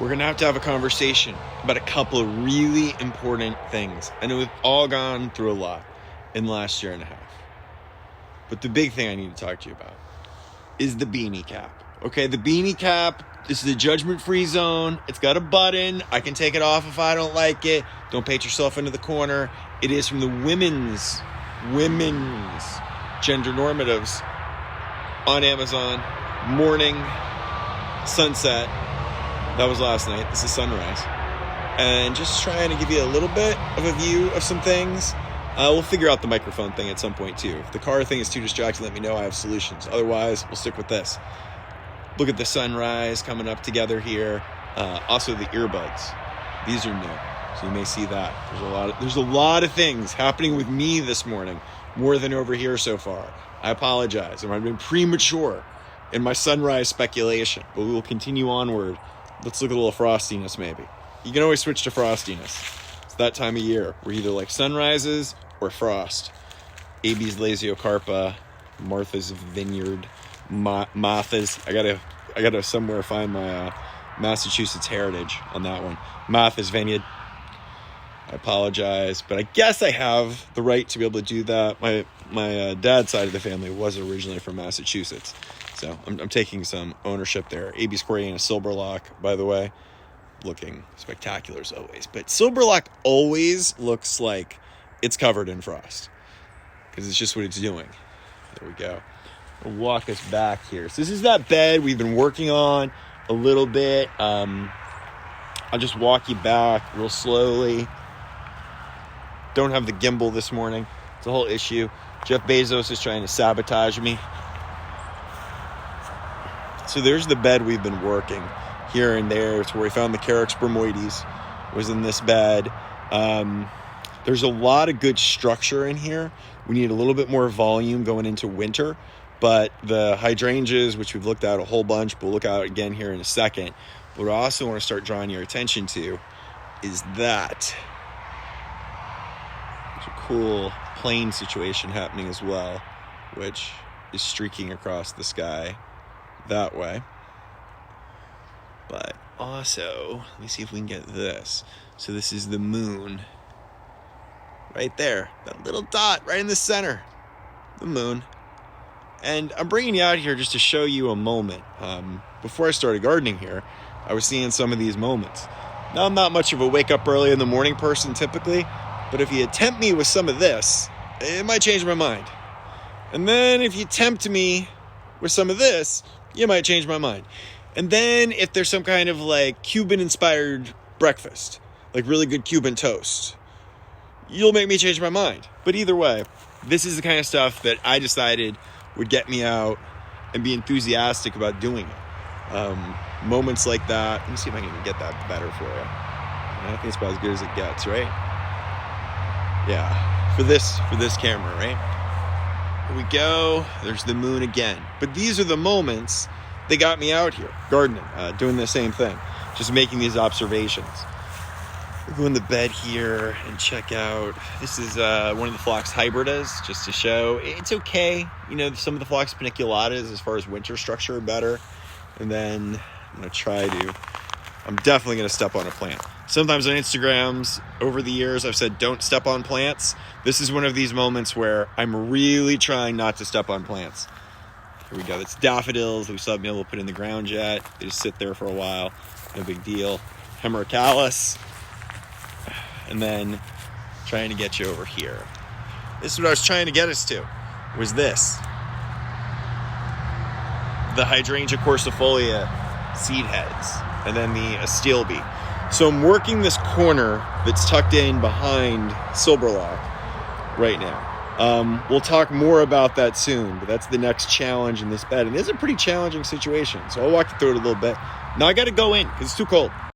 we're going to have a conversation about a couple of really important things. I know we've all gone through a lot in the last year and a half. But the big thing I need to talk to you about is the beanie cap. Okay, the beanie cap, this is a judgment-free zone. It's got a button. I can take it off if I don't like it. Don't paint yourself into the corner. It is from the women's gender normatives on Amazon. Morning, sunset. That was last night. This is sunrise. And just trying to give you a little bit of a view of some things. We'll figure out the microphone thing at some point too. If the car thing is too distracting, let me know. I have solutions. Otherwise, we'll stick with this. Look at the sunrise coming up together here. Also the earbuds. These are new. So you may see that. There's a lot of things happening with me this morning, more than over here so far. I apologize. I've been premature in my sunrise speculation, but we will continue onward. Let's look at a little frostiness maybe. You can always switch to frostiness. It's that time of year. We're either like sunrises or frost. AB's Lasiocarpa, Martha's Vineyard, Martha's. I gotta somewhere find my Massachusetts heritage on that one. Martha's Vineyard. I apologize, but I guess I have the right to be able to do that. My dad's side of the family was originally from Massachusetts, so I'm taking some ownership there. AB's Coriander Silberlock, by the way, looking spectacular as always. But Silberlock always looks like it's covered in frost because it's just what it's doing. There we go. I'll walk us back here. So this is that bed we've been working on a little bit. I'll just walk you back real slowly. Don't have the gimbal this morning. It's a whole issue. Jeff Bezos is trying to sabotage me. So there's the bed we've been working here and there. It's where we found the Carex bromoides, was in this bed. There's a lot of good structure in here. We need a little bit more volume going into winter, but the hydrangeas, which we've looked at a whole bunch, but we'll look at again here in a second. What I also want to start drawing your attention to is that there's a cool plane situation happening as well, which is streaking across the sky that way. But also, let me see if we can get this. So this is the moon right there, that little dot right in the center, the moon. And I'm bringing you out here just to show you a moment. Before I started gardening here, I was seeing some of these moments. Now, I'm not much of a wake up early in the morning person typically, but if you tempt me with some of this, it might change my mind. And then if you tempt me with some of this, you might change my mind. And then if there's some kind of like Cuban-inspired breakfast, like really good Cuban toast, you'll make me change my mind. But either way, this is the kind of stuff that I decided would get me out and be enthusiastic about doing it. Moments like that. Let me see if I can even get that better for you. I think it's about as good as it gets, right? Yeah, for this camera, right? Here we go. There's the moon again. But these are the moments that got me out here gardening, doing the same thing, just making these observations. We'll go in the bed here and check out. This is one of the Phlox hybridas, just to show it's okay. You know, some of the Phlox paniculatas, as far as winter structure, are better. And then I'm definitely going to step on a plant. Sometimes on Instagrams over the years, I've said, don't step on plants. This is one of these moments where I'm really trying not to step on plants. Here we go. That's daffodils that we still haven't been able to put in the ground yet. They just sit there for a while. No big deal. Hemerocallis. And then trying to get you over here. This is what I was trying to get us to, was this. The Hydrangea corsifolia seed heads, and then the Astilbe. So I'm working this corner that's tucked in behind Silberlock right now. We'll talk more about that soon, but that's the next challenge in this bed. And it is a pretty challenging situation, so I'll walk you through it a little bit. Now I got to go in because it's too cold.